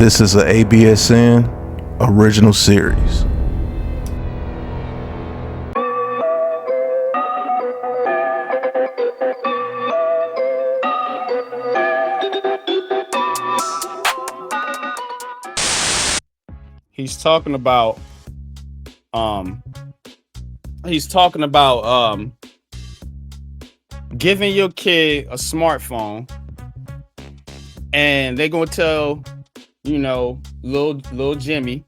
This is a ABSN original series. He's talking about giving your kid a smartphone, and they're gonna tell, little Jimmy,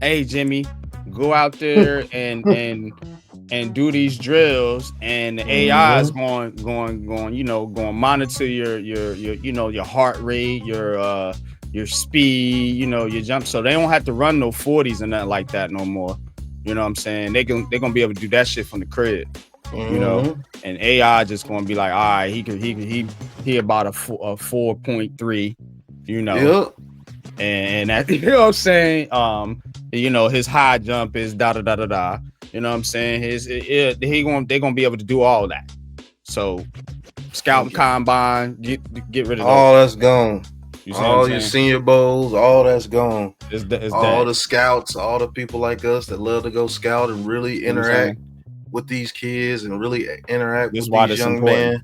hey Jimmy, go out there and do these drills, and the AI is going monitor your heart rate, your speed, your jump, so they don't have to run no 40s and nothing like that no more. You know what I'm saying? They're gonna be able to do that shit from the crib. And AI just gonna be like, all right, he about a 4.3, Yep. and that, you know what I'm saying? His high jump is da da da da da. You know what I'm saying? They're gonna be able to do all that. So scout and combine, get rid of all that's gone. All your senior bowls, all that's gone. It's all dead. The scouts, all the people like us that love to go scout and really interact with these kids and really interact with these young men,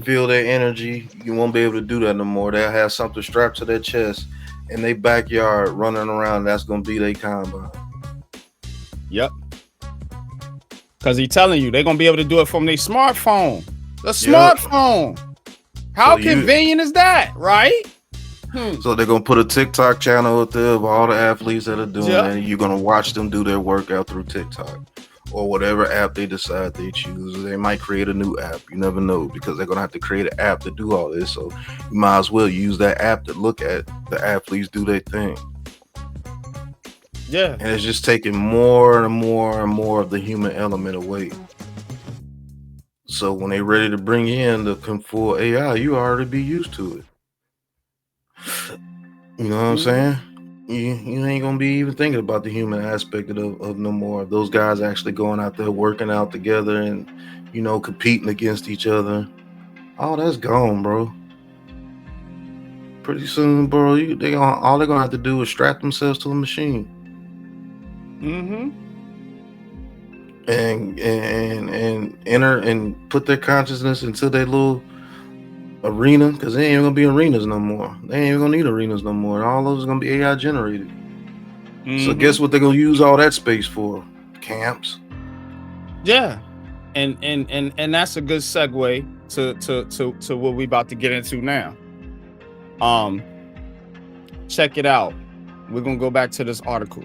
feel their energy. You won't be able to do that no more. They'll have something strapped to their chest in their backyard running around. That's gonna be their combine. Yep. Because he's telling you they're gonna be able to do it from their smartphone. The smartphone. How convenient is that, right? So they're gonna put a TikTok channel up there of all the athletes that are doing it, and you're gonna watch them do their workout through TikTok or whatever app they decide they choose. They might create a new app. You never know, because they're gonna have to create an app to do all this. So you might as well use that app to look at the athletes do their thing. Yeah. And it's just taking more and more and more of the human element away. So when they're ready to bring in the full AI, you already be used to it. You know what I'm saying? You ain't gonna be even thinking about the human aspect of no more. Those guys actually going out there working out together and competing against each other. All that's gone, bro. Pretty soon, bro, all they're gonna have to do is strap themselves to a machine. And enter and put their consciousness into their little arena, because they ain't gonna be arenas no more. They ain't even gonna need arenas no more. All those are gonna be AI generated. So guess what they're gonna use all that space for? Camps. Yeah, and that's a good segue to what we about to get into now. Check it out. We're gonna go back to this article.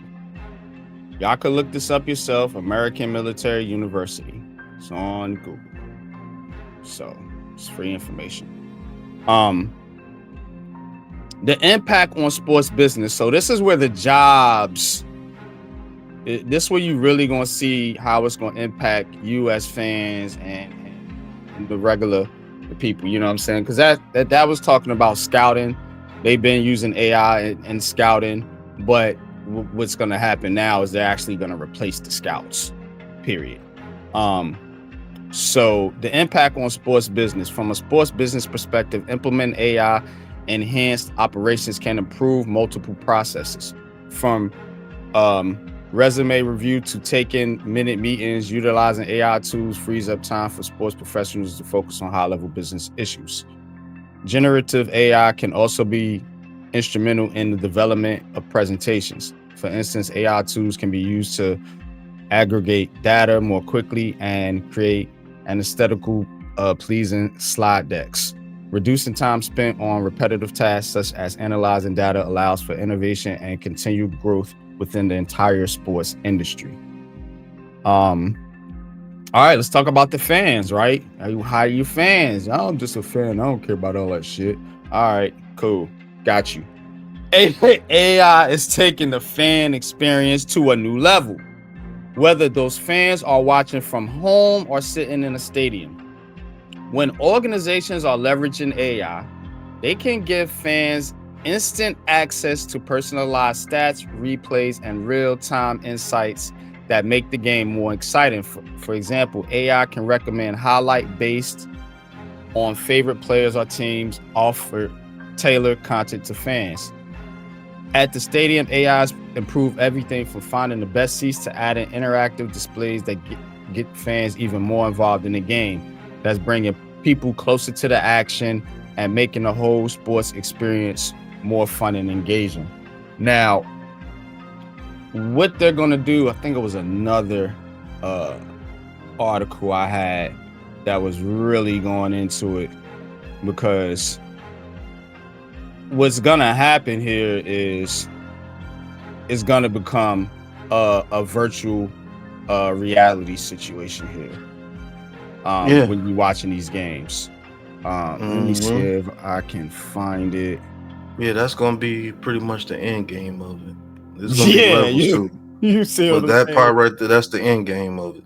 Y'all could look this up yourself. American Military University. It's on Google. So it's free information. The impact on sports business. So this is where the jobs. This is where you really gonna see how it's gonna impact you as fans and the regular people. You know what I'm saying? Because that was talking about scouting. They've been using AI in scouting, but what's gonna happen now is they're actually gonna replace the scouts. Period. So the impact on sports business. From a sports business perspective, implement AI enhanced operations can improve multiple processes, from resume review to taking minute meetings. Utilizing AI tools frees up time for sports professionals to focus on high-level business issues. Generative AI can also be instrumental in the development of presentations. For instance, AI tools can be used to aggregate data more quickly and create an aesthetical pleasing slide decks. Reducing time spent on repetitive tasks such as analyzing data allows for innovation and continued growth within the entire sports industry. All right, let's talk about the fans, right? How are you fans? I'm just a fan. I don't care about all that shit. All right, cool. Got you. AI is taking the fan experience to a new level, whether those fans are watching from home or sitting in a stadium. When organizations are leveraging AI, they can give fans instant access to personalized stats, replays, and real-time insights that make the game more exciting. For example, AI can recommend highlight based on favorite players or teams, offer tailored content to fans. At the stadium, AIs improve everything from finding the best seats to adding interactive displays that get fans even more involved in the game. That's bringing people closer to the action and making the whole sports experience more fun and engaging. Now, what they're going to do, I think it was another article I had that was really going into it, because what's gonna happen here is it's gonna become a virtual reality situation here. When you're watching these games. Let me see if I can find it. Yeah, that's gonna be pretty much the end game of it. It's gonna be levels too. You see, but that part right there, that's the end game of it.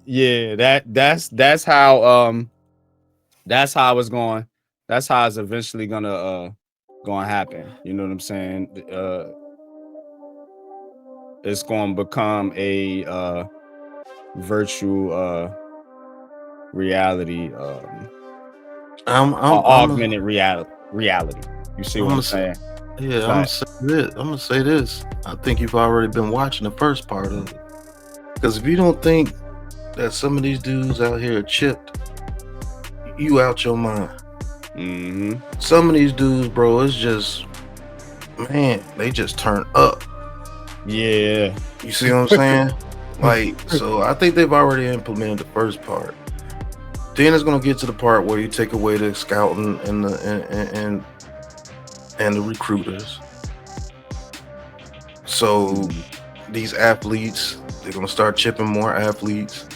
Yeah, that's how it's going. That's how it's eventually gonna happen. You know what I'm saying? It's gonna become a virtual reality, augmented reality. You see what I'm saying? Yeah, I'm gonna say this. I think you've already been watching the first part of it. Because if you don't think that some of these dudes out here are chipped, you out your mind. Some of these dudes, bro, it's just, man, they just turn up. Yeah. You see what I'm saying? Like, so I think they've already implemented the first part. Then it's gonna get to the part where you take away the scouting and the recruiters. So these athletes, they're gonna start chipping more athletes.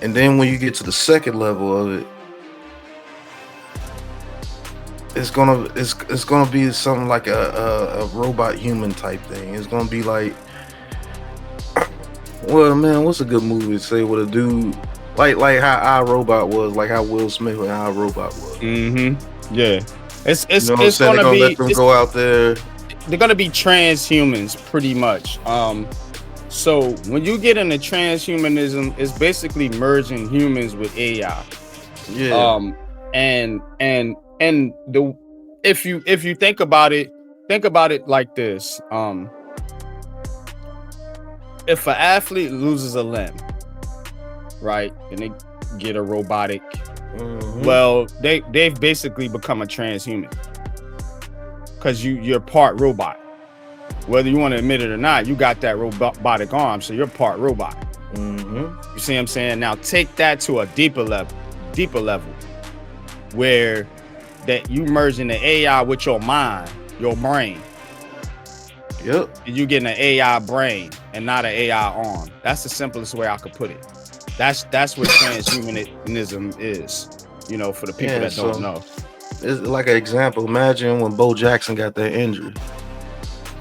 And then when you get to the second level of it, it's gonna be something like a robot human type thing. It's gonna be like, well, man, what's a good movie to say with a dude like how iRobot was, like how Will Smith and iRobot was. Yeah, it's you know it's gonna be. Let them go out there. They're gonna be transhumans, pretty much. So when you get into transhumanism, it's basically merging humans with AI. Yeah. And the if you think about it like this. If an athlete loses a limb, right, and they get a robotic, well, they've basically become a transhuman, because you're part robot. Whether you want to admit it or not, you got that robotic arm, so you're part robot. You see what I'm saying? Now take that to a deeper level, where that you merging the AI with your mind, your brain. Yep. And you getting an AI brain and not an AI arm. That's the simplest way I could put it. That's what transhumanism is, for the people that don't know. It's like an example. Imagine when Bo Jackson got that injury,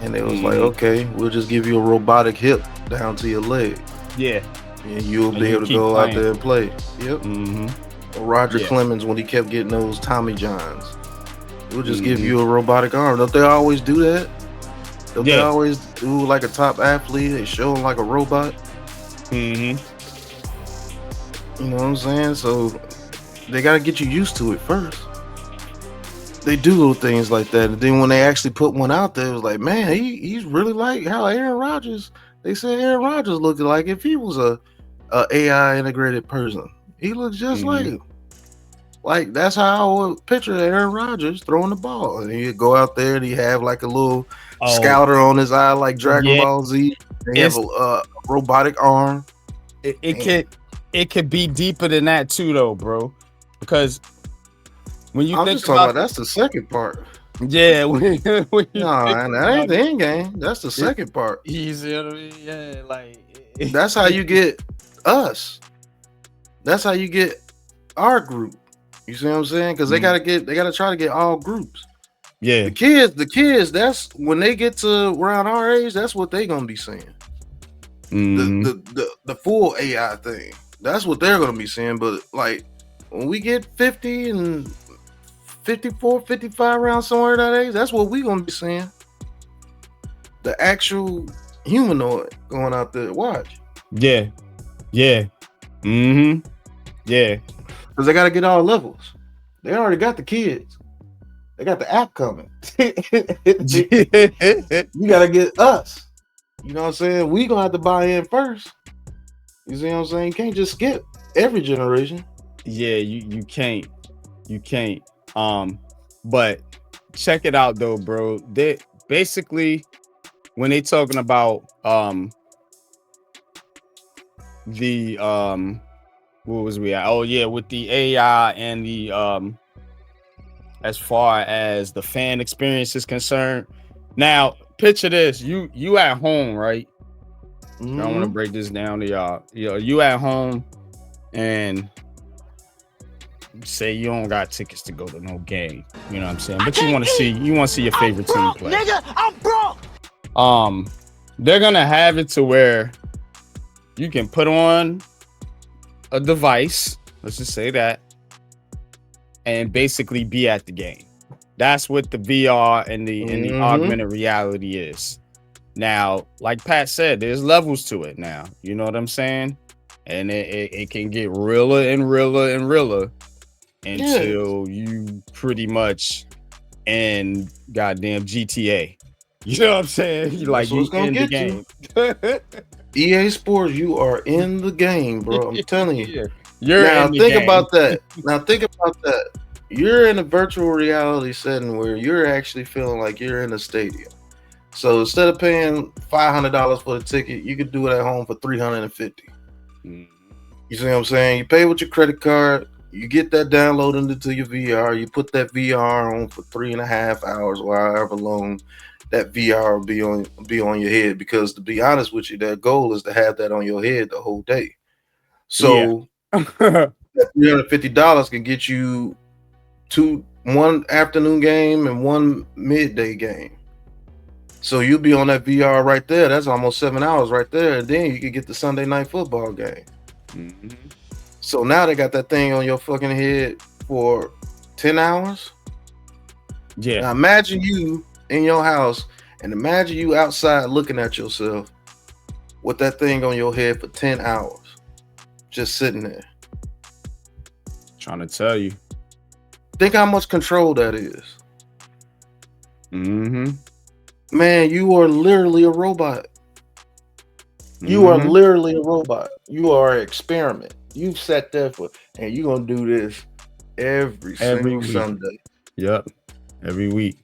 and it was like, okay, we'll just give you a robotic hip down to your leg. Yeah. And you'll be able to go out there and play. Yep. Or Roger Clemens, when he kept getting those Tommy Johns, we'll just give you a robotic arm. Don't they always do that? Don't they always do like a top athlete? They show him like a robot. You know what I'm saying? So they got to get you used to it first. They do little things like that, and then when they actually put one out there, it was like, man, he's really like how Aaron Rodgers. They said Aaron Rodgers looked like if he was a AI integrated person, he looks just like him. Like, that's how I would picture Aaron Rodgers throwing the ball, and he'd go out there and he have like a little scouter on his eye, like Dragon Ball Z. They have a robotic arm. It could be deeper than that too, though, bro. Because when you think about that's the second part. Yeah. That ain't the end game. That's the second part. Yeah, like that's how you get us. That's how you get our group. You see what I'm saying? Because they gotta try to get all groups. Yeah. The kids, that's when they get to around our age, that's what they gonna be seeing. The full AI thing. That's what they're gonna be seeing. But like when we get 50 and 54, 55 around somewhere that age, that's what we gonna be seeing. The actual humanoid going out there. Watch. Yeah. Yeah. Yeah. Because they gotta get all levels. They already got the kids. They got the app coming. You gotta get us. You know what I'm saying? We gonna have to buy in first. You see what I'm saying? You can't just skip every generation. Yeah, you can't. You can't. But check it out though, bro. They basically when they talking about the what was we at? Oh yeah, with the AI and the as far as the fan experience is concerned. Now, picture this: you at home, right? Mm-hmm. I want to break this down to y'all. You at home, and say you don't got tickets to go to no game. You know what I'm saying? But you want to see your favorite team play. Nigga, I'm broke. They're gonna have it to where you can put on a device. Let's just say that. And basically be at the game. That's what the VR and the augmented reality is. Now, like Pat said, there's levels to it now. You know what I'm saying? And it can get realer and realer and realer until you pretty much in goddamn GTA. You know what I'm saying? You like you in the game. EA Sports, you are in the game, bro. I'm telling you. You're now in the think game. about that. Now think about that. You're in a virtual reality setting where you're actually feeling like you're in a stadium. So instead of paying $500 for the ticket, you could do it at home for $350. You see what I'm saying? You pay with your credit card, you get that downloaded into your VR, you put that VR on for 3.5 hours, or however long that VR will be on your head. Because to be honest with you, that goal is to have that on your head the whole day. So that $350 can get you one afternoon game and one midday game. So you'll be on that VR right there. That's almost 7 hours right there. And then you can get the Sunday night football game. Mm-hmm. So now they got that thing on your fucking head for 10 hours. Yeah. Now imagine you in your house and imagine you outside looking at yourself with that thing on your head for 10 hours. Just sitting there. Trying to tell you. Think how much control that is. Mm-hmm. Man, you are literally a robot. You are literally a robot. You are an experiment. You've sat there and you're going to do this every single week. Sunday. Yep. Every week.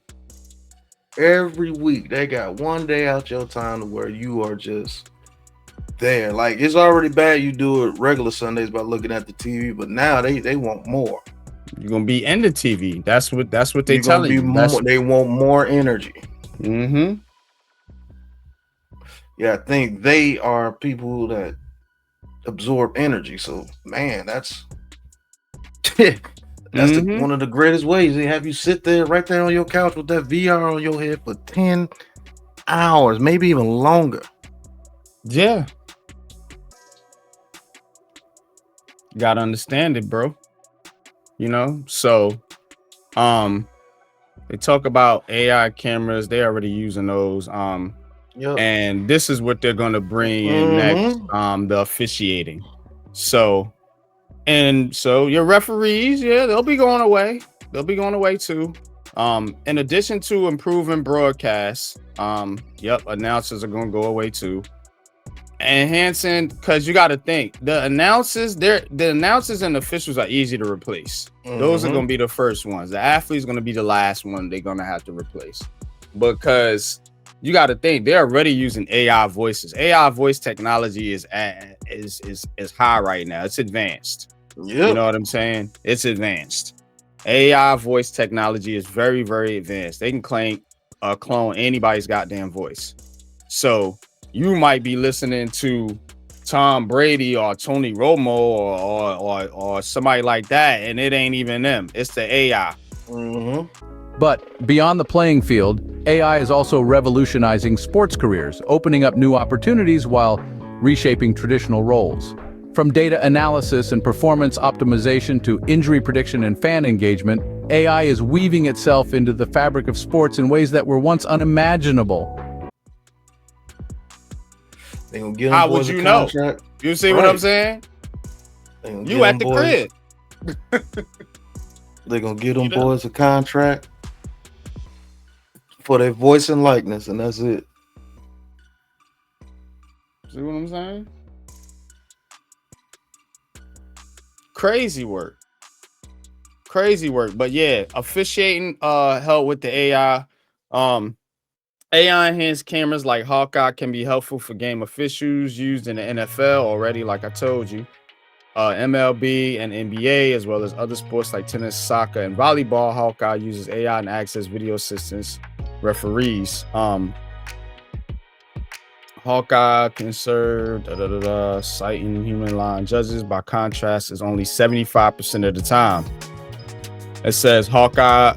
Every week. They got one day out your time to where you are just there. Like, it's already bad you do it regular Sundays by looking at the TV, but now they want more. You're gonna be in the TV. That's what they telling you. They want more energy. Mm-hmm. Yeah, I think they are people that absorb energy. So, man, that's one of the greatest ways. They have you sit there right there on your couch with that VR on your head for 10 hours, maybe even longer. Yeah. You gotta understand it, bro. You know, so they talk about AI cameras, they already using those. And this is what they're gonna bring in next, the officiating. So your referees, they'll be going away. They'll be going away too. In addition to improving broadcasts, announcers are gonna go away too. Enhancing, because you got to think the announcers and officials are easy to replace. Those are going to be the first ones. The athlete's going to be the last one they're going to have to replace, because you got to think they're already using AI voices. AI voice technology is high right now. It's advanced. You know what I'm saying? It's advanced. AI voice technology is very, very advanced. They can clone anybody's goddamn voice. So you might be listening to Tom Brady or Tony Romo or somebody like that, and it ain't even them. It's the AI. But beyond the playing field, AI is also revolutionizing sports careers, opening up new opportunities while reshaping traditional roles. From data analysis and performance optimization to injury prediction and fan engagement, AI is weaving itself into the fabric of sports in ways that were once unimaginable. How would you know? You see what I'm saying? You at the crib. They're gonna give them boys a contract. for their voice and likeness, and that's it. See what I'm saying? Crazy work. But yeah, officiating help with the AI. AI enhanced cameras like Hawkeye can be helpful for game officials used in the NFL already, like I told you. MLB and NBA, as well as other sports like tennis, soccer, and volleyball. Hawkeye uses AI and access video assistants, referees. Hawkeye can serve citing human line judges. By contrast, is only 75% of the time. It says Hawkeye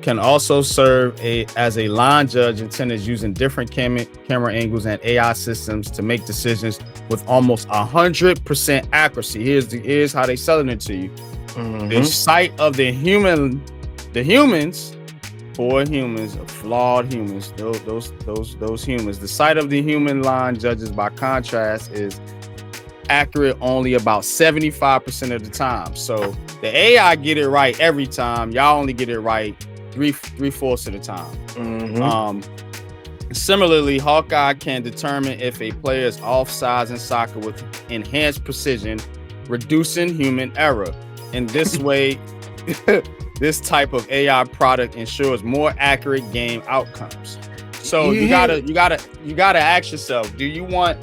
can also serve as a line judge in tennis using different camera angles and AI systems to make decisions with almost 100% accuracy. Here's how they selling it to you. Mm-hmm. The sight of the humans, poor humans, flawed humans, those humans. The sight of the human line judges, by contrast, is accurate only about 75% of the time. So the AI get it right every time. Y'all only get it right three-fourths of the time. Mm-hmm. Similarly, Hawkeye can determine if a player is offsides in soccer with enhanced precision, reducing human error. In this way, this type of AI product ensures more accurate game outcomes. So you gotta ask yourself: do you want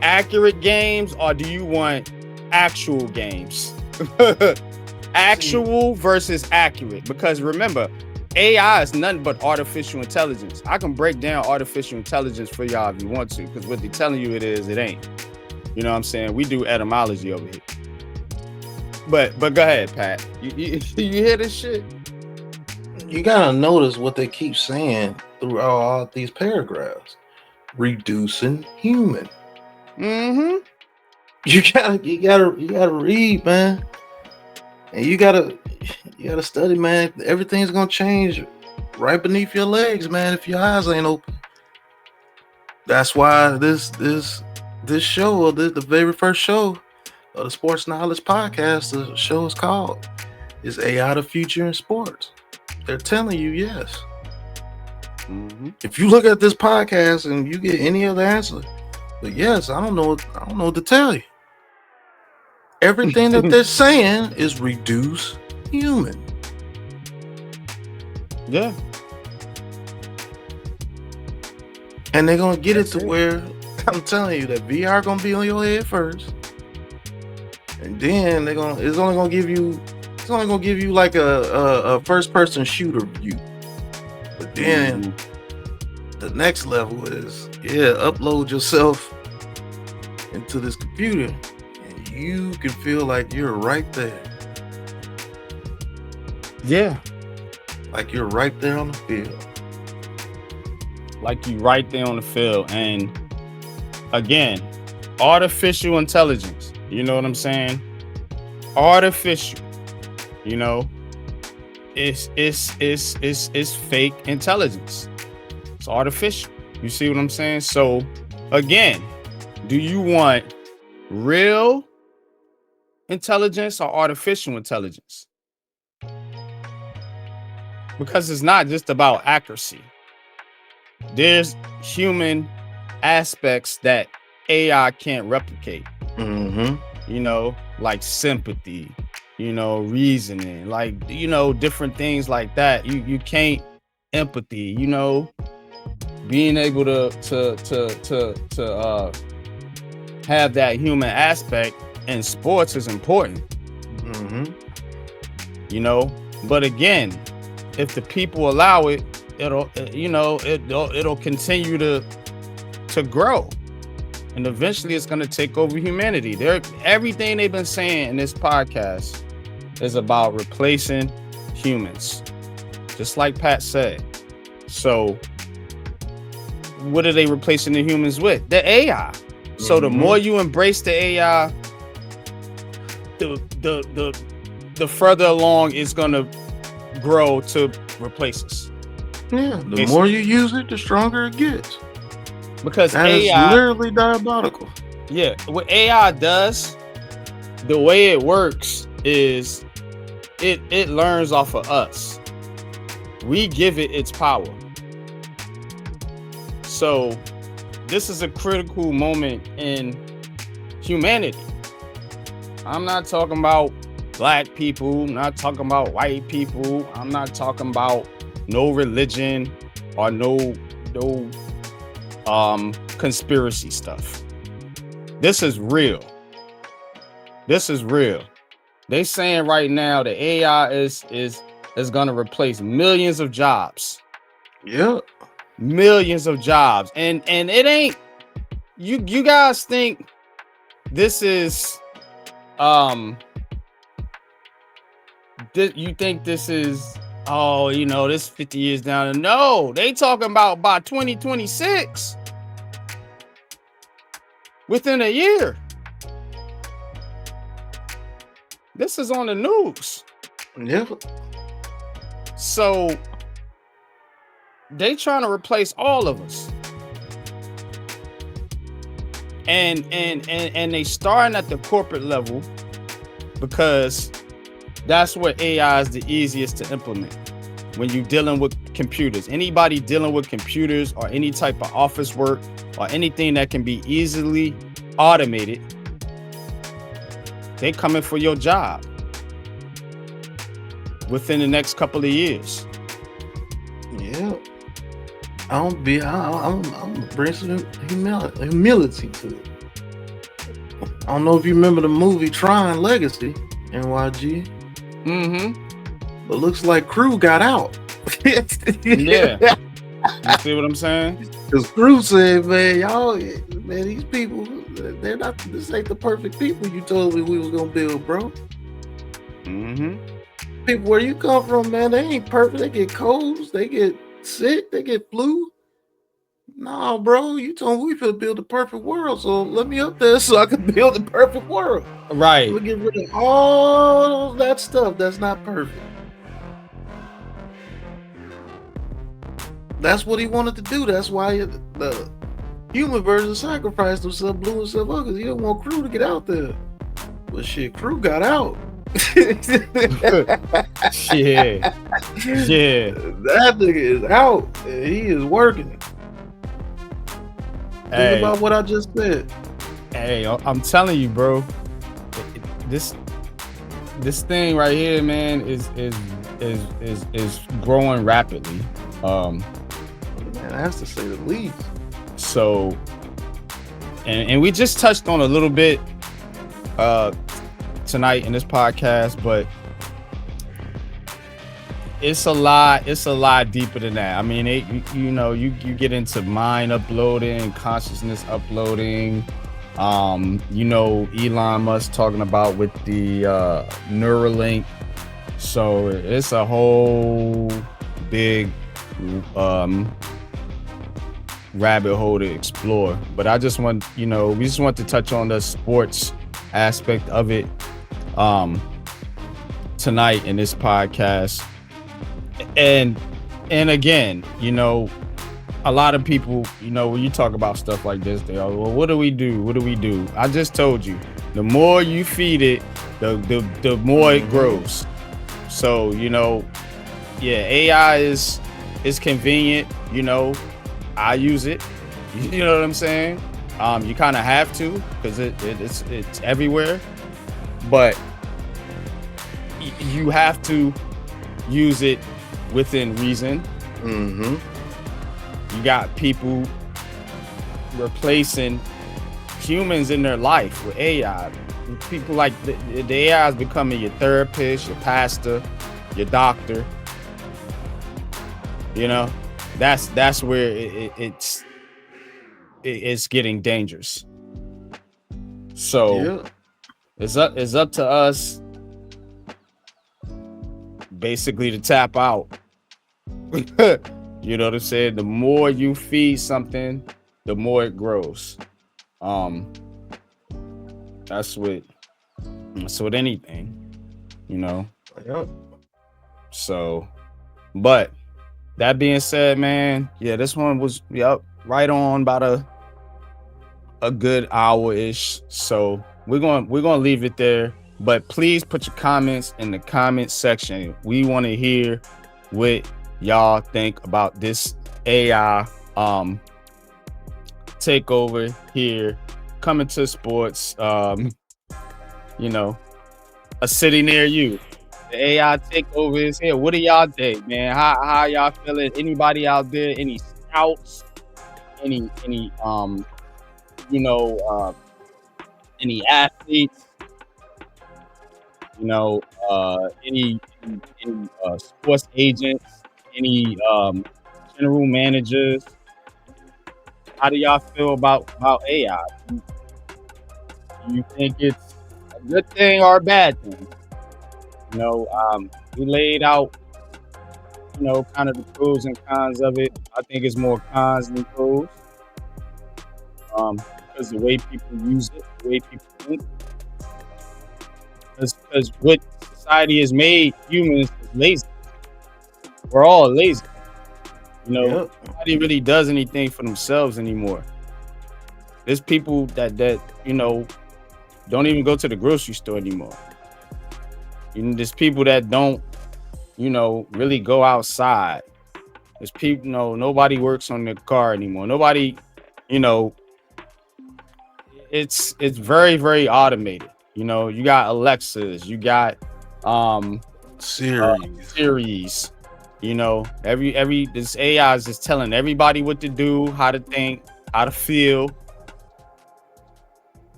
accurate games or do you want actual games? Actual versus accurate, because remember, AI is nothing but artificial intelligence. I can break down artificial intelligence for y'all if you want to, because what they're telling you it is, it ain't. You know what I'm saying? We do etymology over here. But go ahead, Pat. You hear this shit? You gotta notice what they keep saying throughout all these paragraphs. Reducing human. Mm-hmm. You gotta read, man. And you gotta study, man. Everything's gonna change right beneath your legs, man, if your eyes ain't open. That's why this show, the very first show of the Sports Knowledge Podcast, the show is called "Is AI the Future in Sports?" They're telling you yes. Mm-hmm. If you look at this podcast and you get any other answer, but yes, I don't know what to tell you. Everything that they're saying is reduce human. Yeah. And they're gonna get it to where I'm telling you that VR gonna be on your head first, and then it's only gonna give you like a first person shooter view. But then the next level is upload yourself into this computer. You can feel like you're right there. Yeah. Like you're right there on the field. Like you right there on the field. And again, artificial intelligence. You know what I'm saying? Artificial. You know, it's fake intelligence. It's artificial. You see what I'm saying? So again, do you want real intelligence or artificial intelligence? Because it's not just about accuracy. There's human aspects that AI can't replicate. Mm-hmm. You know, like sympathy, you know, reasoning, like, you know, different things like that. You can't empathy, you know, being able to have that human aspect in sports is important. Mm-hmm. You know, but again, if the people allow it, it'll continue to grow, and eventually it's going to take over humanity. Everything they've been saying in this podcast is about replacing humans, just like Pat said. So what are they replacing the humans with? The AI. So the more you embrace the AI, the further along it's gonna grow to replace us. Yeah, the more you use it, the stronger it gets. Because that AI is literally diabolical. Yeah, what AI does, the way it works is it learns off of us. We give it its power. So this is a critical moment in humanity. I'm not talking about black people. I'm not talking about white people. I'm not talking about no religion or no conspiracy stuff. This is real. This is real. They saying right now that AI is going to replace millions of jobs. Yeah. Millions of jobs. And it ain't, you guys think this is you think this is, oh, you know, this 50 years down? No, they talking about by 2026, within a year. This is on the news. Yeah. So they trying to replace all of us. And they starting at the corporate level, because that's where AI is the easiest to implement. When you're dealing with computers, anybody dealing with computers or any type of office work or anything that can be easily automated, they coming for your job within the next couple of years. Yeah. I'm bring some humility to it. I don't know if you remember the movie Tron Legacy, NYG. Mm-hmm. But looks like Crew got out. Yeah. You see what I'm saying? Because Crew said, man, these people, they're not, this ain't the perfect people you told me we was gonna build, bro. Mm-hmm. People where you come from, man, they ain't perfect. They get colds, they get sick, they get flu. No, bro, you told me we could build the perfect world, so let me up there so I can build the perfect world. Right. We'll get rid of all that stuff that's not perfect. That's what he wanted to do. That's why the human version sacrificed himself, blew himself up, because he didn't want Crew to get out there. But shit, Crew got out. Yeah. That nigga is out and he is working. Think about what I just said. Hey, I'm telling you, bro. This thing right here, man, is growing rapidly. Man, that's to say the least. So, and we just touched on a little bit tonight in this podcast, but it's a lot deeper than that. I mean, you get into mind uploading, consciousness uploading. Elon Musk talking about with the Neuralink. So it's a whole big rabbit hole to explore. But I just want, we just want to touch on the sports aspect of it tonight in this podcast. And again, a lot of people, when you talk about stuff like this, they are, well, what do we do? What do we do? I just told you, the more you feed it, the more it grows. So, AI is convenient. I use it. You know what I'm saying? You kind of have to, because it's everywhere. But you have to use it within reason. Mm-hmm. You got people replacing humans in their life with AI. People like the AI is becoming your therapist, your pastor, your doctor. That's where it's getting dangerous. So it's up to us basically to tap out. You know what I'm saying? The more you feed something, the more it grows. That's with anything, Yep. So, but that being said, man, this one was right on about a good hour-ish. So we're gonna leave it there. But please put your comments in the comment section. We want to hear what y'all think about this AI takeover here coming to sports, you know, a city near you. The AI takeover is here. What do y'all think, man? How y'all feeling? Anybody out there? Any scouts? Any any athletes? Any sports agents? Any general managers? How do y'all feel about AI? Do you think it's a good thing or a bad thing? We laid out, kind of the pros and cons of it. I think it's more cons than pros. Because the way people use it, the way people think. Because what society has made humans is lazy. We're all lazy. Nobody really does anything for themselves anymore. There's people that don't even go to the grocery store anymore. There's people that don't, really go outside. There's people, nobody works on their car anymore. Nobody, it's very, very automated. You got Alexas, you got Series. This AI is just telling everybody what to do, how to think, how to feel.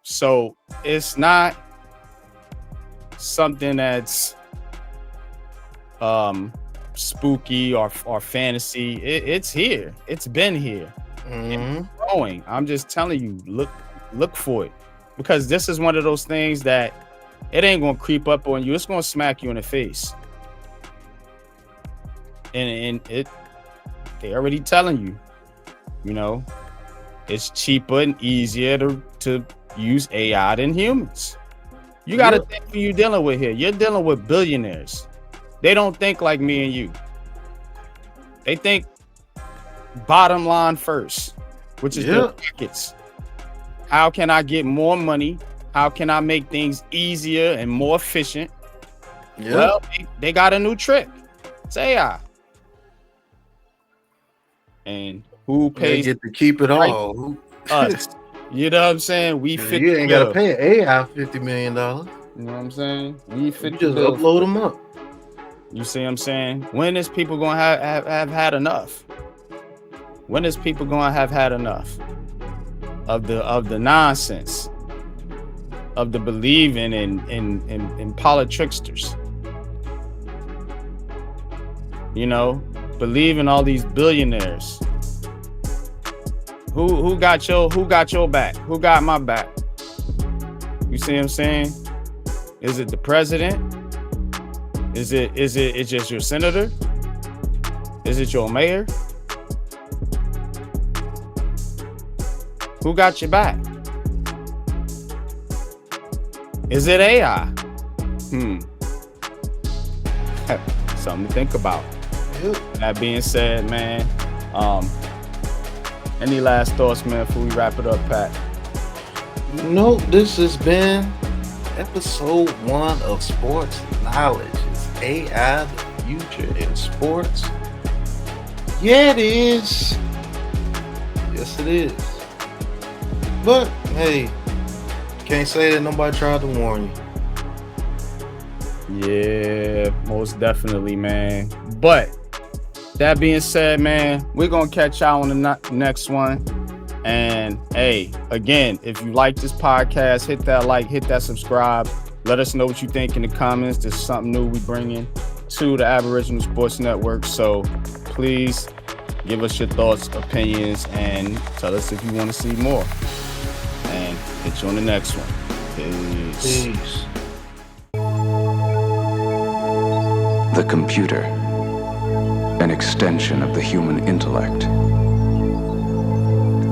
So it's not something that's spooky or fantasy. It's here. It's been here. It's growing. I'm just telling you, look for it, because this is one of those things that it ain't gonna creep up on you. It's gonna smack you in the face. And they already telling you, it's cheaper and easier to use AI than humans. You got to think who you're dealing with here. You're dealing with billionaires. They don't think like me and you. They think bottom line first, which is their pockets. How can I get more money? How can I make things easier and more efficient? Well, they got a new trick. It's AI. And who pays? They get to keep it all. Us. You know what I'm saying? We fit. You ain't gotta pay AI $50 million. You know what I'm saying? We fit. You just upload them up. You see what I'm saying? When is people gonna have had enough? When is people gonna have had enough of the nonsense, of the believing in politricksters? Believe in all these billionaires. Who got your back? Who got my back? You see what I'm saying? Is it the president? Is it just your senator? Is it your mayor? Who got your back? Is it AI? Something to think about. That being said, man, any last thoughts, man, before we wrap it up, Pat? No, this has been episode 1 of Sports Knowledge. Is AI the future in sports? Yeah, it is. Yes, it is. But hey, can't say that nobody tried to warn you. Yeah, most definitely, man. But that being said, man, we're gonna catch y'all on the next one. And hey, again, if you like this podcast, hit that like, hit that subscribe. Let us know what you think in the comments. There's something new we bringing to the Aboriginal Sports Network. So please give us your thoughts, opinions, and tell us if you want to see more. And hit you on the next one. Peace. The computer, an extension of the human intellect.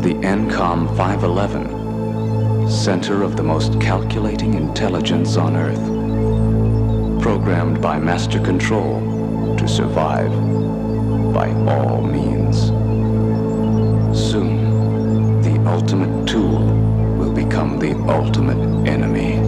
The NCOM 511, center of the most calculating intelligence on Earth, programmed by master control to survive by all means. Soon, the ultimate tool will become the ultimate enemy.